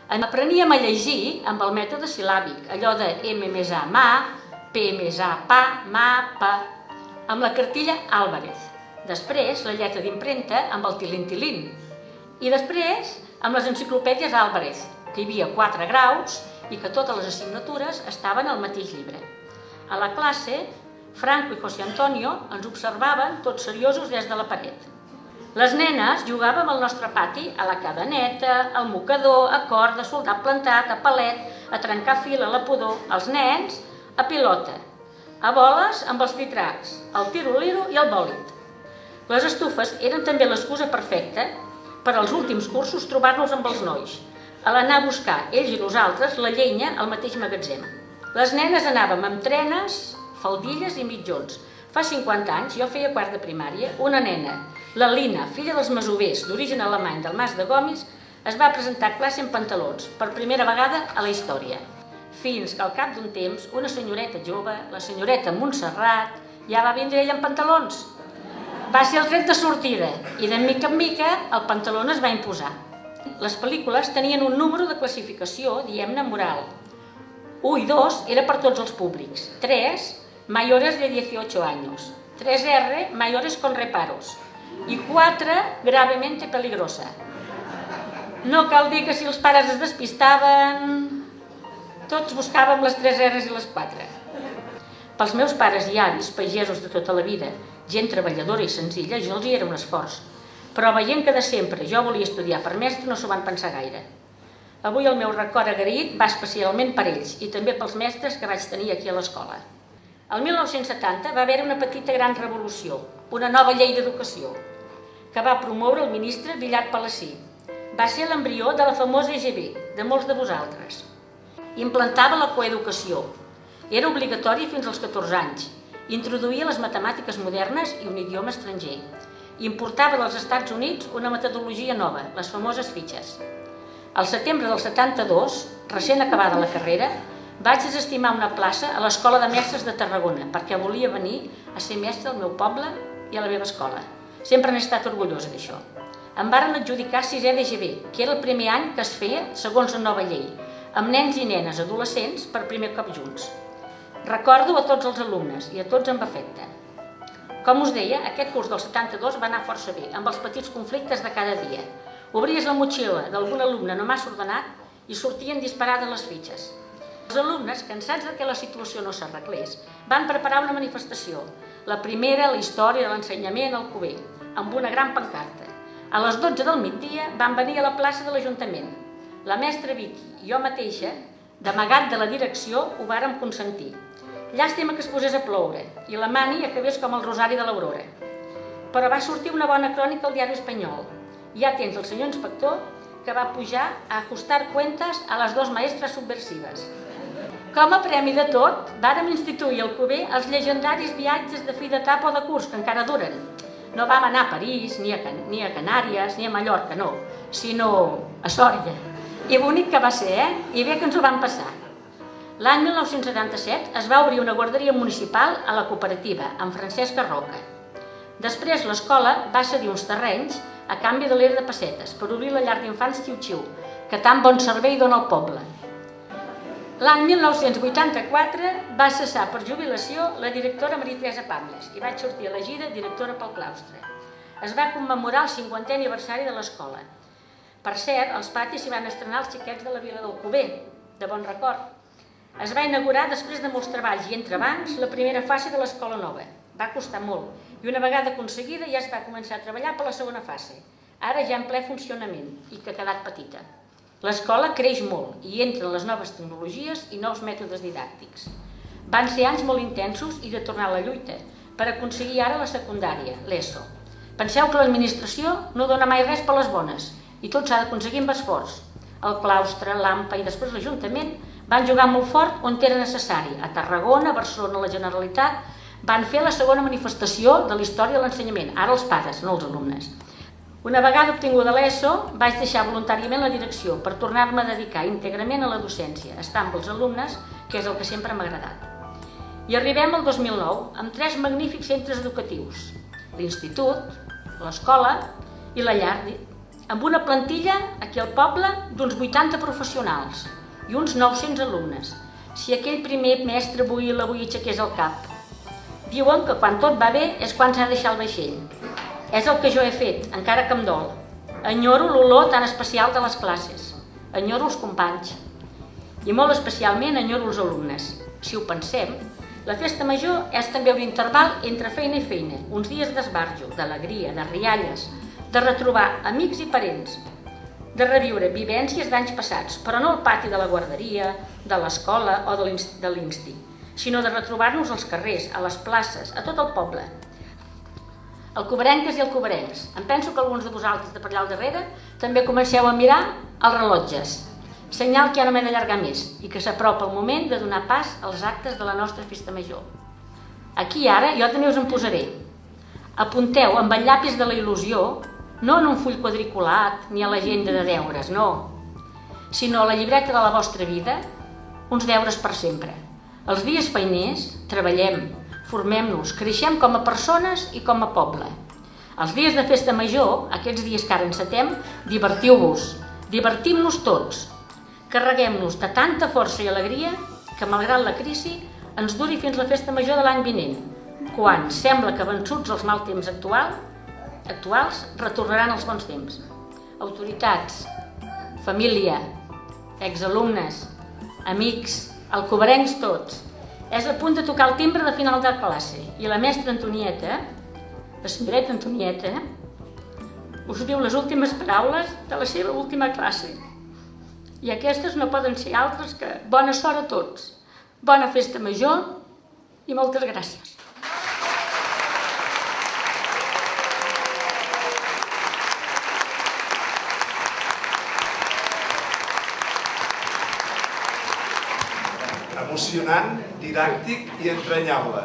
Apreníem a llegir amb el mètode sil·làbic, allò de M més A, ma, P més A, pa, ma, pa, amb la cartilla Álvarez. Després, la lletra d'impremta amb el tilín-tilín. I després, amb les enciclopèdies Álvarez, que hi havia 4 graus i que totes les assignatures estaven al mateix llibre. A la classe, Franco i José Antonio ens observaven tots seriosos des de la paret. Les nenes jugàvem al nostre pati a la cadeneta, al mocador, a corda, a soldat plantat, a palet, a trencar fil a la pudor, els nens a pilota, a boles amb els titracs, al tiro-liro i al bòlit. Les estufes eren també l'excusa perfecta per als últims cursos trobar-nos amb els nois, a l'anar a buscar, ells i nosaltres, la llenya al mateix magatzem. Les nenes anàvem amb trenes, faldilles i mitjons. Fa 50 anys, jo feia quart de primària, una nena, la Lina, filla dels masovers d'origen alemany del Mas de Gomis, es va presentar a classe en pantalons, per primera vegada a la història. Fins que al cap d'un temps, una senyoreta jove, la senyoreta Montserrat, ja va vindre ella en pantalons. Va ser el tret de sortida i de mica en mica el pantaló es va imposar. Les pel·lícules tenien un número de classificació, diguem-ne, moral. 1 i 2 era per tots els públics. 3, mayores de 18 años. 3R, mayores con reparos. I 4, gravemente peligrosa. No cal dir que si els pares es despistaven, tots buscàvem les 3 R's i les 4. Pels meus pares i avis, pagesos de tota la vida, gent treballadora i senzilla, jo els hi era un esforç. Però veient que de sempre jo volia estudiar per mestre, no s'ho van pensar gaire. Avui el meu record agraït va especialment per ells i també pels mestres que vaig tenir aquí a l'escola. El 1970 va haver una petita gran revolució, una nova llei d'educació, que va promoure el ministre Villar Palací. Va ser l'embrió de la famosa EGB, de molts de vosaltres. Implantava la coeducació. Era obligatori fins als 14 anys. Introduïa les matemàtiques modernes i un idioma estranger. Importava dels Estats Units una metodologia nova, les famoses fitxes. Al setembre del 72, recent acabada la carrera, vaig desestimar una plaça a l'Escola de Mestres de Tarragona perquè volia venir a ser mestre al meu poble i a la meva escola. Sempre n'he estat orgullosa d'això. Em varen adjudicar 6è d'EGB, que era el primer any que es feia segons la nova llei, amb nens i nenes adolescents per primer cop junts. Recordo a tots els alumnes i a tots amb afecte. Com us deia, aquest curs del 72 va anar força bé, amb els petits conflictes de cada dia. Obries la motxilla d'algun alumne no massa ordenat i sortien disparades les fitxes. Els alumnes, cansats que la situació no s'arreglés, van preparar una manifestació, la primera a la història de l'ensenyament al Alcover, amb una gran pancarta. A les 12 del migdia van venir a la plaça de l'Ajuntament. La mestra Vicky i jo mateixa, d'amagat de la direcció, ho vàrem consentir. Llàstima que es posés a ploure i la mani acabés com el rosari de l'Aurora. Però va sortir una bona crònica al diari Espanyol. Ja tens el senyor inspector que va pujar a ajustar cuentas a les 2 maestres subversives. Com a premi de tot, vàrem instituir al Alcover els llegendaris viatges de fi d'etapa o de curs, que encara duren. No vam anar a París, ni a Canàries, ni a Mallorca, no, sinó a Sòria. I bonic que va ser, I bé que ens ho vam passar. L'any 1977 es va obrir una guarderia municipal a la cooperativa, amb Francesca Roca. Després l'escola va cedir uns terrenys a canvi de l'era de pessetes per obrir la llar d'infants Xiu-Xiu, que tan bon servei dona al poble. L'any 1984 va cessar per jubilació la directora Maria Teresa Pàmies i vaig sortir elegida directora pel claustre. Es va commemorar el 50è aniversari de l'escola. Per cert, als patis s'hi van estrenar els xiquets de la Vila del Alcover, de bon record. Es va inaugurar, després de molts treballs i entrebancs, la primera fase de l'escola nova. Va costar molt, i una vegada aconseguida ja es va començar a treballar per la segona fase, ara ja en ple funcionament, i que ha quedat petita. L'escola creix molt i entren les noves tecnologies i nous mètodes didàctics. Van ser anys molt intensos i de tornar a la lluita per aconseguir ara la secundària, l'ESO. Penseu que l'administració no dona mai res per les bones i tot s'ha d'aconseguir amb esforç. El claustre, l'AMPA i després l'Ajuntament van jugar molt fort on era necessari. A Tarragona, a Barcelona, a la Generalitat, van fer la segona manifestació de la història de l'ensenyament, ara els pares, no els alumnes. Una vegada obtinguda l'ESO, vaig deixar voluntàriament la direcció per tornar-me a dedicar íntegrament a la docència, estar amb els alumnes, que és el que sempre m'ha agradat. I arribem al 2009 amb 3 magnífics centres educatius, l'institut, l'escola i la llar amb una plantilla, aquí al poble, d'uns 80 professionals i uns 900 alumnes. Si aquell primer mestre avui aixequés el cap. Diuen que quan tot va bé és quan s'ha de deixar el vaixell. És el que jo he fet, encara que em dol. Enyoro l'olor tan especial de les classes. Enyoro els companys. I molt especialment enyoro els alumnes. Si ho pensem, la festa major és també un interval entre feina i feina, uns dies d'esbarjo, d'alegria, de rialles, de retrobar amics i parents, de reviure vivències d'anys passats, però no al pati de la guarderia, de l'escola o de l'Insti, sinó de retrobar-nos als carrers, a les places, a tot el poble. Alcoverenques i alcoverencs, em penso que alguns de vosaltres de per allà al darrere també comenceu a mirar els rellotges, senyal que ja no m'he d'allargar més i que s'apropa el moment de donar pas als actes de la nostra festa major. Aquí ara jo també us en posaré. Apunteu amb el llapis de la il·lusió, no en un full quadriculat ni a l'agenda de deures, no, sinó a la llibreta de la vostra vida, uns deures per sempre. Els dies feiners treballem, formem-nos, creixem com a persones i com a poble. Els dies de festa major, aquests dies que ara encetem, divertiu-vos, divertim-nos tots, carreguem-nos de tanta força i alegria que, malgrat la crisi, ens duri fins la festa major de l'any vinent, quan sembla que vençuts els mal temps actuals retornaran els bons temps. Autoritats, família, exalumnes, amics, alcoverencs tots. És a punt de tocar el timbre de final de classe i la mestra Antonieta, la senyoreta Antonieta, us diu les últimes paraules de la seva última classe. I aquestes no poden ser altres que bona sort a tots, bona festa major i moltes gràcies. Emocionant, didàctic i entranyable.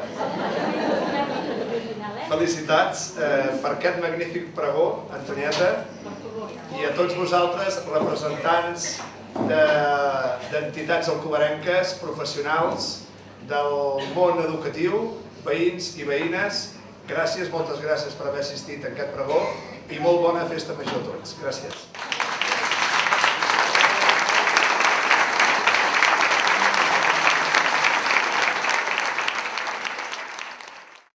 Felicitats per aquest magnífic pregó, Antonieta, i a tots vosaltres, representants d'entitats alcoverenques, professionals del món educatiu, veïns i veïnes, gràcies, moltes gràcies per haver assistit a aquest pregó i molt bona festa major a tots. Gràcies.